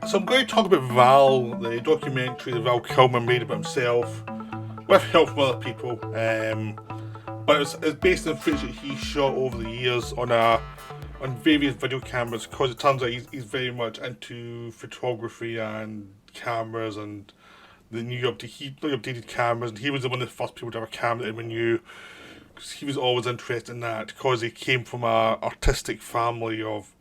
So I'm going to talk about Val, the documentary that Val Kilmer made about himself, with help from other people. But it's based on footage that he shot over the years on various video cameras, because it turns out he's very much into photography and cameras and the new updated cameras, and he was one of the first people to have a camera that anyone knew, because he was always interested in that, because he came from a artistic family of,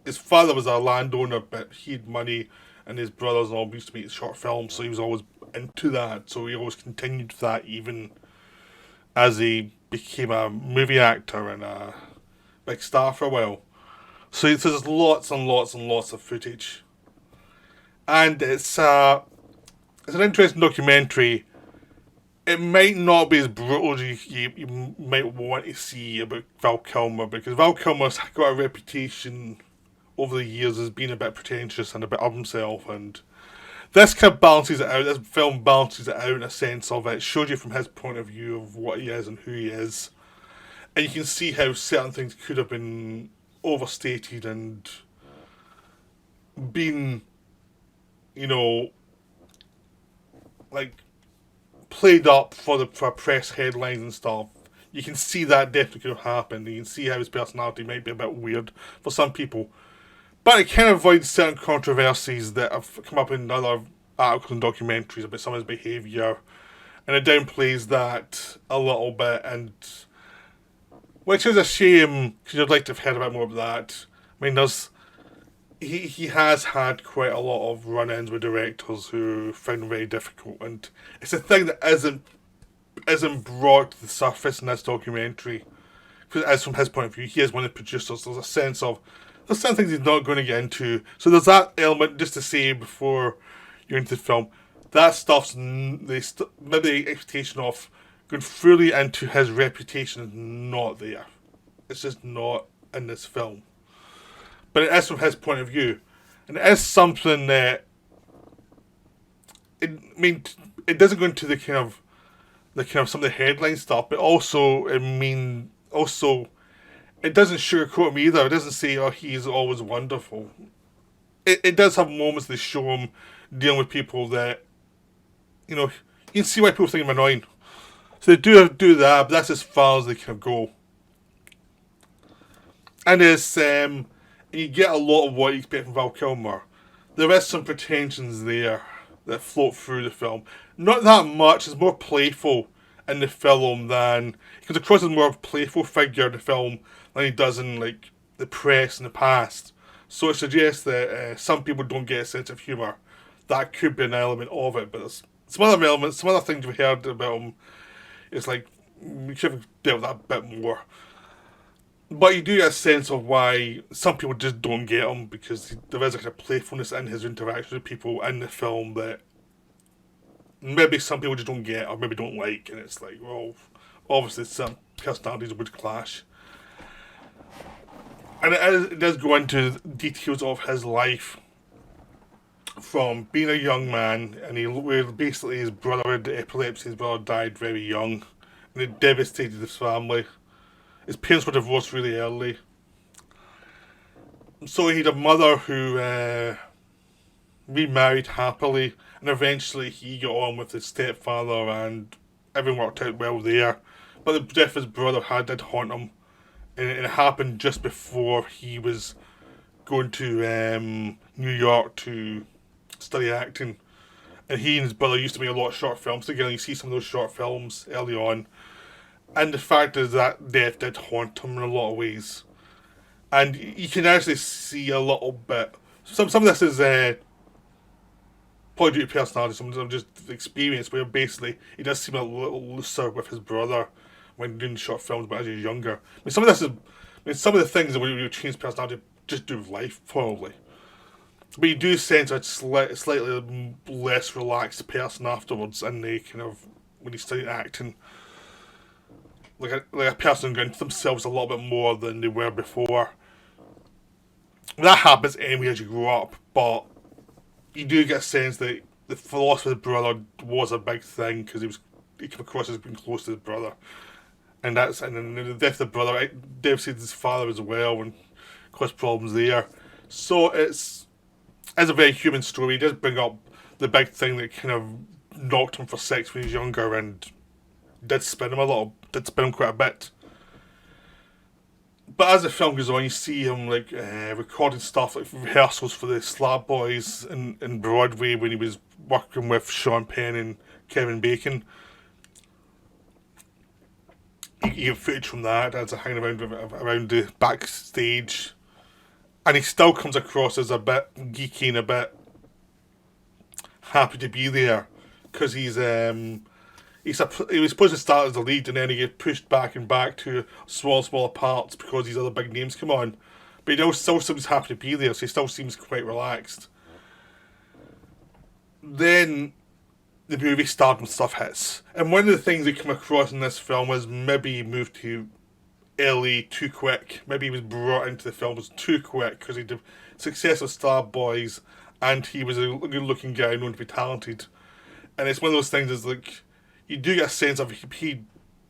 his father was a landowner, but he had money, and his brothers all used to make short films, so he was always into that. So he always continued that, even as he became a movie actor and a big star for a while. So there's lots and lots and lots of footage, and it's an interesting documentary. It might not be as brutal as you might want to see about Val Kilmer, because Val Kilmer's got a reputation over the years as being a bit pretentious and a bit of himself, and this kind of balances it out. This film balances it out in a sense of it shows you from his point of view of what he is and who he is, and you can see how certain things could have been overstated and been, like played up for press headlines and stuff. You can see that definitely could have happened. You can see how his personality might be a bit weird for some people. But it kind of avoids certain controversies that have come up in other articles and documentaries about some of his behaviour, and it downplays that a little bit, and which is a shame, because I'd like to have heard a bit more about that. I mean, he has had quite a lot of run-ins with directors who found him very difficult, and it's a thing that isn't brought to the surface in this documentary. Because as from his point of view, he is one of the producers. There's some things he's not going to get into. So there's that element, just to say before you're into the film, that stuff's maybe the expectation of going fully into his reputation is not there. It's just not in this film. But it is from his point of view. And it is something that, it doesn't go into the kind of some of the headline stuff, but also, it doesn't sugarcoat him either. It doesn't say, oh, he's always wonderful. It does have moments that show him dealing with people that, you can see why people think him annoying. So they do that, but that's as far as they can go. And you get a lot of what you expect from Val Kilmer. There is some pretensions there that float through the film. Not that much. It's more playful in the film than, because of course he's more of a playful figure in the film than he does in like the press in the past. So it suggests that some people don't get a sense of humour. That could be an element of it, but there's some other elements, some other things we've heard about him. It's like we should have dealt with that a bit more. But you do get a sense of why some people just don't get him, because there is a kind of playfulness in his interaction with people in the film that maybe some people just don't get or maybe don't like, and it's like, well, obviously some personalities would clash. And it does go into details of his life, from being a young man, and basically his brother had epilepsy. His brother died very young, and it devastated his family. His parents were divorced really early. So he had a mother who remarried happily, and eventually he got on with his stepfather, and everything worked out well there. But the death of his brother did haunt him, and it happened just before he was going to New York to study acting. And he and his brother used to make a lot of short films together. You see some of those short films early on. And the fact is that death did haunt him in a lot of ways. And you can actually see a little bit. Some of this is probably due to personality, some of just experience, where basically he does seem a little looser with his brother when doing short films, but as he's younger. I mean, some of the things that would change personality just do with life, probably. But you do sense a slightly less relaxed person afterwards, and they kind of, when he studied acting, like a person going to themselves a little bit more than they were before. That happens anyway as you grow up, but you do get a sense that the philosophy of his brother was a big thing, because he came across as being close to his brother, and then the death of the brother, it devastated his father as well and caused problems there. So it's is a very human story. He does bring up the big thing that kind of knocked him for six when he was younger and did spin him quite a bit. But as the film goes on, you see him like recording stuff like rehearsals for the Slab Boys in Broadway when he was working with Sean Penn and Kevin Bacon. You get footage from that as a hanging around the backstage, and he still comes across as a bit geeky and a bit happy to be there because he was supposed to start as the lead and then he gets pushed back and back to smaller parts because these other big names come on. But he still seems happy to be there, so he still seems quite relaxed. Then the movie stardom stuff hits. And one of the things we come across in this film was maybe he moved to LA too quick. Maybe he was brought into the film too quick because he did success with Star Boys and he was a good looking guy known to be talented. And it's one of those things is like, you do get a sense of he'd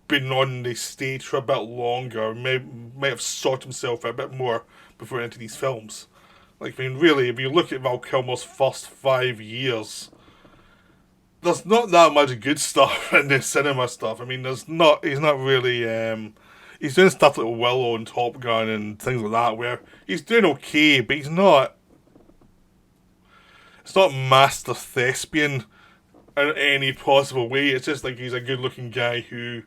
been on the stage for a bit longer, might have sought himself out a bit more before into these films. Like, I mean, really, if you look at Val Kilmer's first 5 years, there's not that much good stuff in the cinema stuff. I mean, he's not really, he's doing stuff like Willow and Top Gun and things like that, where he's doing okay, but it's not master thespian in any possible way. It's just like he's a good looking guy who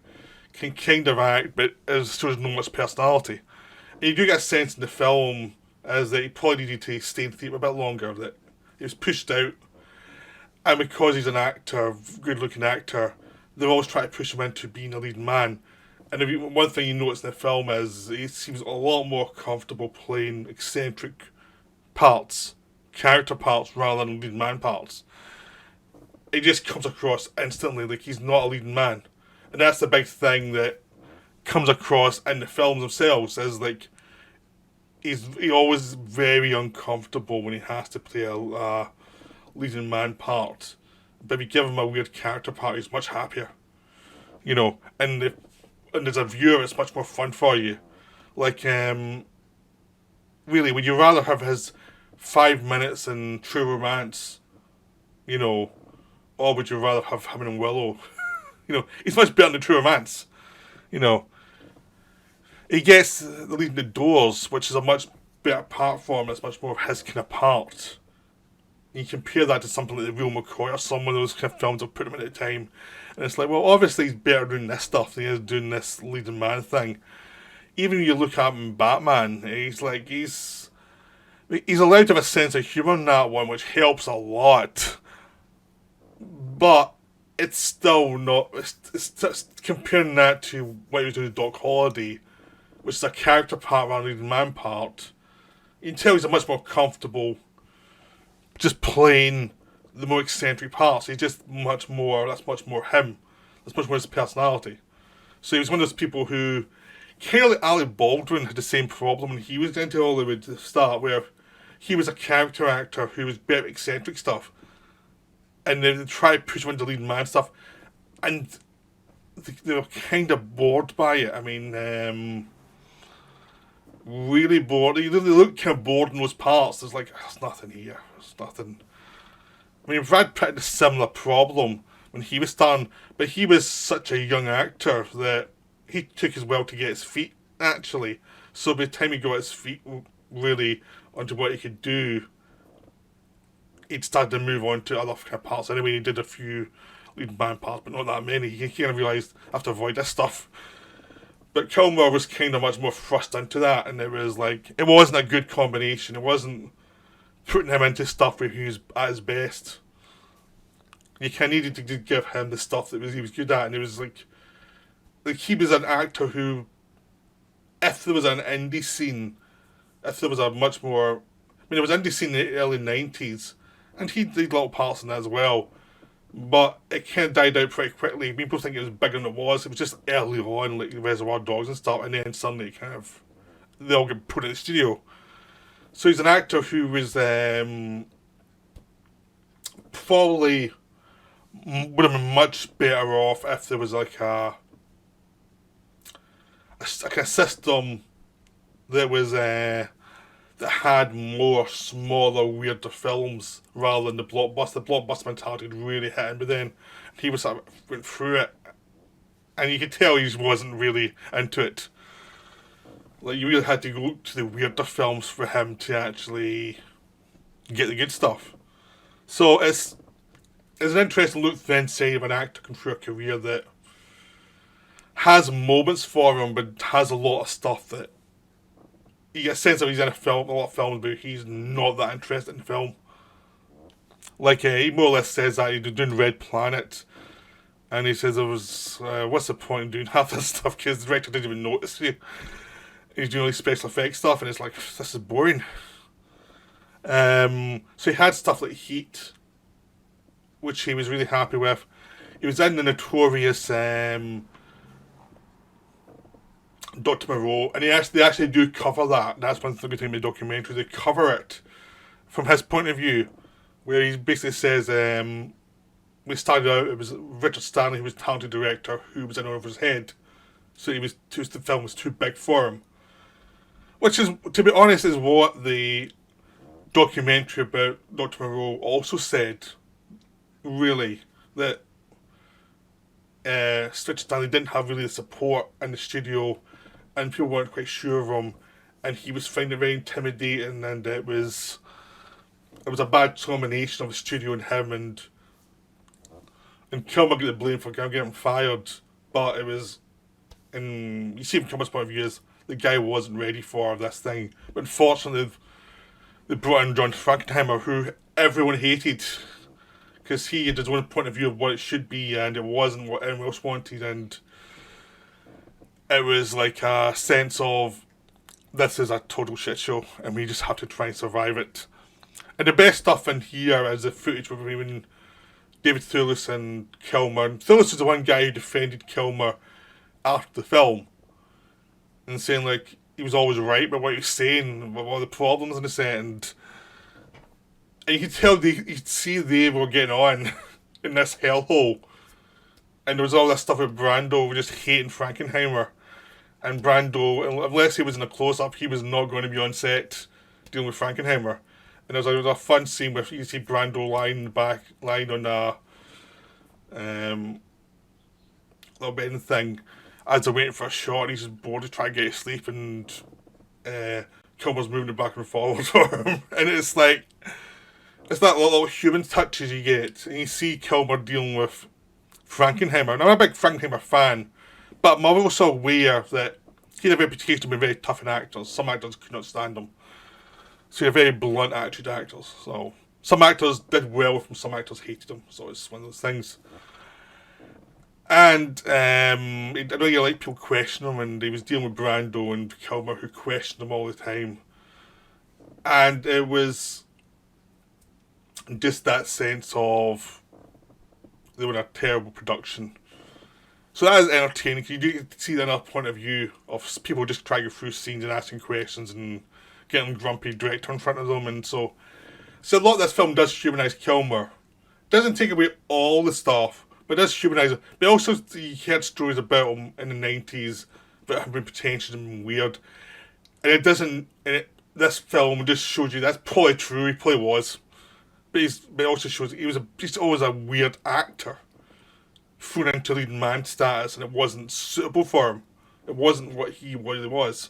can kind of act, but shows no much personality. And you do get a sense in the film as that he probably needed to stay in the theatre a bit longer, that he was pushed out. And because he's an actor, good looking actor, they're always trying to push him into being a leading man. And one thing you notice in the film is he seems a lot more comfortable playing eccentric parts, character parts, rather than leading man parts. It just comes across instantly like he's not a leading man. And that's the big thing that comes across in the films themselves, is like he's always very uncomfortable when he has to play a leading man part. But if you give him a weird character part, he's much happier. You know, and as a viewer, it's much more fun for you. Like, really, would you rather have his 5 minutes in True Romance, you know, or would you rather have him in Willow? You know, he's much better than True Romance. You know, he gets the lead in The Doors, which is a much better part for him. It's much more of his kind of part. You compare that to something like The Real McCoy or some of those kind of films I've put him in at the time, and it's like, well, obviously he's better doing this stuff than he is doing this leading man thing. Even when you look at him in Batman, he's allowed to have a sense of humour in that one, which helps a lot. But it's still not. It's just comparing that to what he was doing with Doc Holliday, which is a character part rather than a leading man part. You can tell he's a much more comfortable just playing the more eccentric parts. He's just much more him. That's much more his personality. So he was one of those people who, kind of like Alec Baldwin, had the same problem when he was into Hollywood at the start, where he was a character actor who was better at eccentric stuff. And they tried to push him into leading man stuff. And they were kind of bored by it. I mean, really bored. They looked kind of bored in those parts. There's like, there's nothing here. There's nothing. I mean, Brad Pitt had a similar problem when he was starting, but he was such a young actor that he took as well to get his feet, actually. So by the time he got his feet really onto what he could do, he'd started to move on to other kind of parts. Anyway, he did a few leading man parts, but not that many. He kind of realised I have to avoid this stuff. But Kilmer was kind of much more thrust into that, and it was like, it wasn't a good combination. It wasn't putting him into stuff where he was at his best. You kind of needed to give him the stuff that he was good at, and it was like he was an actor who, if there was an indie scene, if there was a much more, I mean, there was an indie scene in the early 90s, and he did little parts in that as well, but it kind of died out pretty quickly. People think it was bigger than it was. It was just early on, like Reservoir Dogs and stuff, and then suddenly they all get put in the studio. So he's an actor who was probably would have been much better off if there was like a system that was that that had more smaller, weirder films rather than the blockbuster. The blockbuster mentality had really hit him, but then he was sort of went through it, and you could tell he just wasn't really into it. Like, you really had to go to the weirder films for him to actually get the good stuff. So it's an interesting look then, say, of an actor going through a career that has moments for him, but has a lot of stuff that you get a sense of he's in a lot of films, but he's not that interested in film. Like, he more or less says that he's doing Red Planet, and he says what's the point in doing half this stuff, because the director didn't even notice you. He's doing all these special effects stuff, and it's like, this is boring. So he had stuff like Heat, which he was really happy with. He was in the notorious Dr. Moreau, and they actually do cover that. That's one thing in the documentary. They cover it from his point of view, where he basically says, we started out, it was Richard Stanley, who was a talented director, who was in over his head. So the film was too big for him. Which is, to be honest, is what the documentary about Dr. Moreau also said, really, that Richard Stanley didn't have really the support in the studio, and people weren't quite sure of him, and he was finding it very intimidating, and it was a bad combination of the studio and him, and Kilmer got the blame for getting fired, but it was, and you see from Kilmer's point of view, is the guy wasn't ready for this thing. But unfortunately, they brought in John Frankenheimer, who everyone hated, because he had his own point of view of what it should be, and it wasn't what anyone else wanted, and it was like a sense of, this is a total shit show, and we just have to try and survive it. And the best stuff in here is the footage with even David Thewlis and Kilmer. And Thewlis is the one guy who defended Kilmer after the film, and saying, like, he was always right about what he was saying, about all the problems in the set, and you could tell you could see they were getting on in this hellhole. And there was all this stuff with Brando just hating Frankenheimer. And Brando, unless he was in a close-up, he was not going to be on set dealing with Frankenheimer. And there was a fun scene where you see Brando lying on a little bed thing as they're waiting for a shot, and he's just bored to try and get to sleep, and Kilmer's moving it back and forward for him. And it's like, it's that little human touches you get, and you see Kilmer dealing with Frankenheimer. And I'm a big Frankenheimer fan, but I'm also aware that he had a reputation of being very tough in actors. Some actors could not stand him. So you're very blunt attitude actors. So some actors did well with him, some actors hated him. So it's one of those things. And I know you like people question him, and he was dealing with Brando and Kilmer, who questioned him all the time. And it was just that sense of they were in a terrible production. So that is entertaining. You do see another point of view of people just trying to go through scenes and asking questions and getting grumpy director in front of them. And so a lot of this film does humanise Kilmer. It doesn't take away all the stuff, but it does humanise him. But also, you had stories about him in the 90s that have been pretentious and weird. And it doesn't, this film just shows you that's probably true, he probably was. But it also shows he's always a weird actor, thrown into leading man status, and it wasn't suitable for him. It wasn't what he really was.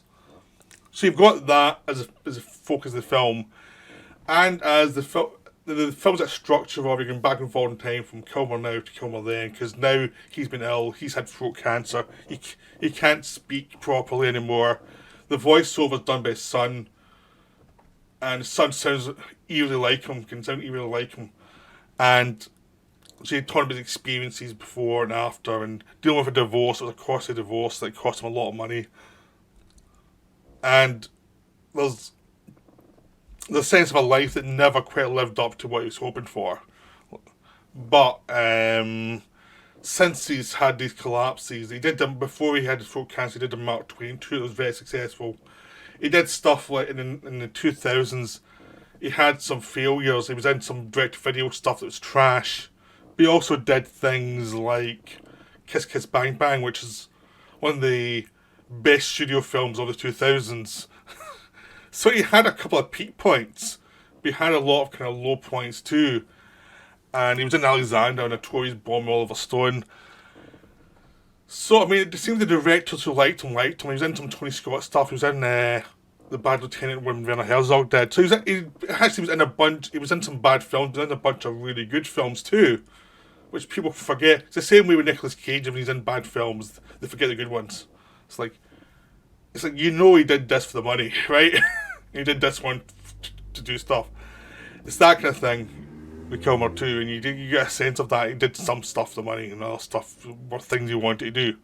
So you've got that as a focus of the film, and as the film's a structure of you're going back and forth in time from Kilmer now to Kilmer then, because now he's been ill, he's had throat cancer, he can't speak properly anymore. The voiceover is done by his son, and his son sounds eerily like him, can sound eerily like him, and so he told him his experiences before and after, and dealing with a divorce. It was a costly divorce that cost him a lot of money. And there's the sense of a life that never quite lived up to what he was hoping for. But since he's had these collapses, he did them before he had his throat cancer. He did the Mark Twain tour. It was very successful. He did stuff like in the 2000s. He had some failures. He was in some direct video stuff that was trash. But he also did things like Kiss Kiss Bang Bang, which is one of the best studio films of the 2000s. So he had a couple of peak points, but he had a lot of kind of low points too. And he was in Alexander and a Tories bomb Oliver Stone. So, I mean, it seemed the directors who liked him. He was in some Tony Scott stuff. He was in The Bad Lieutenant when Werner Herzog did. So he actually was in a bunch, he was in some bad films, but in a bunch of really good films too, which people forget. It's the same way with Nicolas Cage. When he's in bad films, they forget the good ones. It's like, you know he did this for the money, right? He did this one to do stuff. It's that kind of thing with Kilmer too, and you get a sense of that. He did some stuff for the money, and other stuff were things he wanted to do.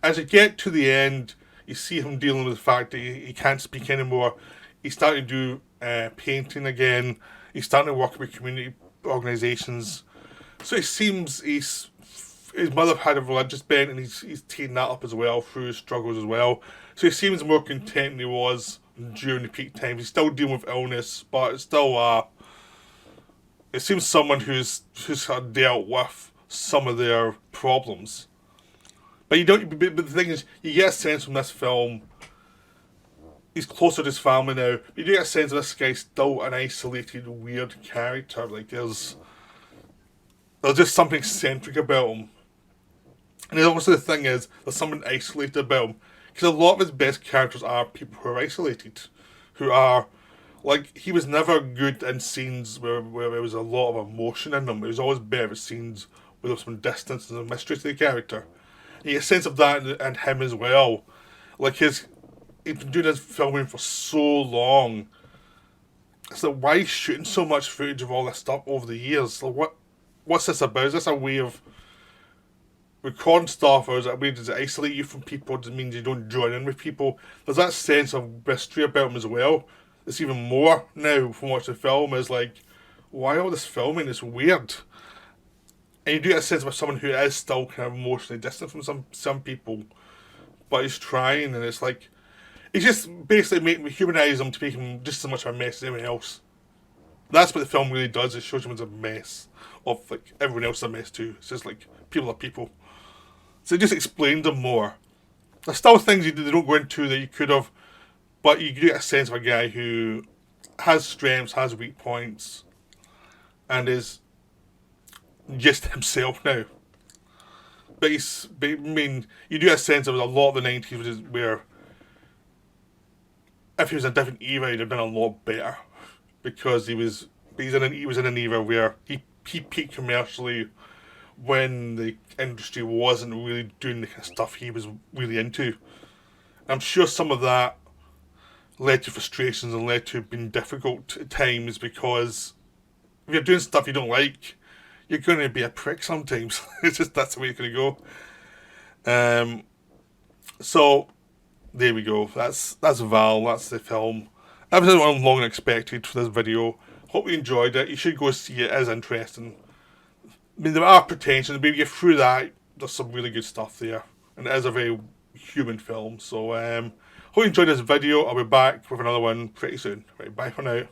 As you get to the end, you see him dealing with the fact that he can't speak anymore. He's starting to do painting again. He's starting to work with community organisations. So it seems his mother had a religious bent, and he's taken that up as well through his struggles as well. So he seems more content than he was during the peak times. He's still dealing with illness, but it's still it seems someone who's had dealt with some of their problems. But you don't. But the thing is, you get a sense from this film. He's closer to his family now. You do get a sense of this guy's still an isolated, weird character. Like there's just something eccentric about him. And also the thing is, there's something isolated about him. Because a lot of his best characters are people who are isolated, who are like, he was never good in scenes where there was a lot of emotion in them. It was always better in scenes where there was some distance and a mystery to the character. And you get a sense of that in him as well. Like he's been doing his filming for so long. It's like, why is he shooting so much footage of all this stuff over the years? Like, what's this about? Is this a way of recording stuff, or is it a way to isolate you from people? Does it mean you don't join in with people? There's that sense of mystery about him as well. It's even more now from watching the film. Is like, why all this filming? It's weird. And you do get a sense of someone who is still kind of emotionally distant from some people, but he's trying, and it's like, he's just basically humanise him to make him just as much of a mess as anyone else. That's what the film really does. It shows him as a mess of like everyone else is a mess too. It's just like people are people. So it just explains them more. There's still things they don't go into that you could have, but you get a sense of a guy who has strengths, has weak points, and is just himself now. But I mean, you do get a sense of a lot of the 90s where if he was in a different era, he'd have done a lot better. Because he was in an era where he peaked commercially when the industry wasn't really doing the kind of stuff he was really into. I'm sure some of that led to frustrations and led to being difficult at times, because if you're doing stuff you don't like, you're going to be a prick sometimes. It's just, that's the way it's going to go. So there we go. That's Val. That's the film. That was what I'm long and expected for this video. Hope you enjoyed it. You should go see it. It is interesting. I mean, there are pretensions, but if you get through that, there's some really good stuff there. And it is a very human film. So, hope you enjoyed this video. I'll be back with another one pretty soon. Right, bye for now.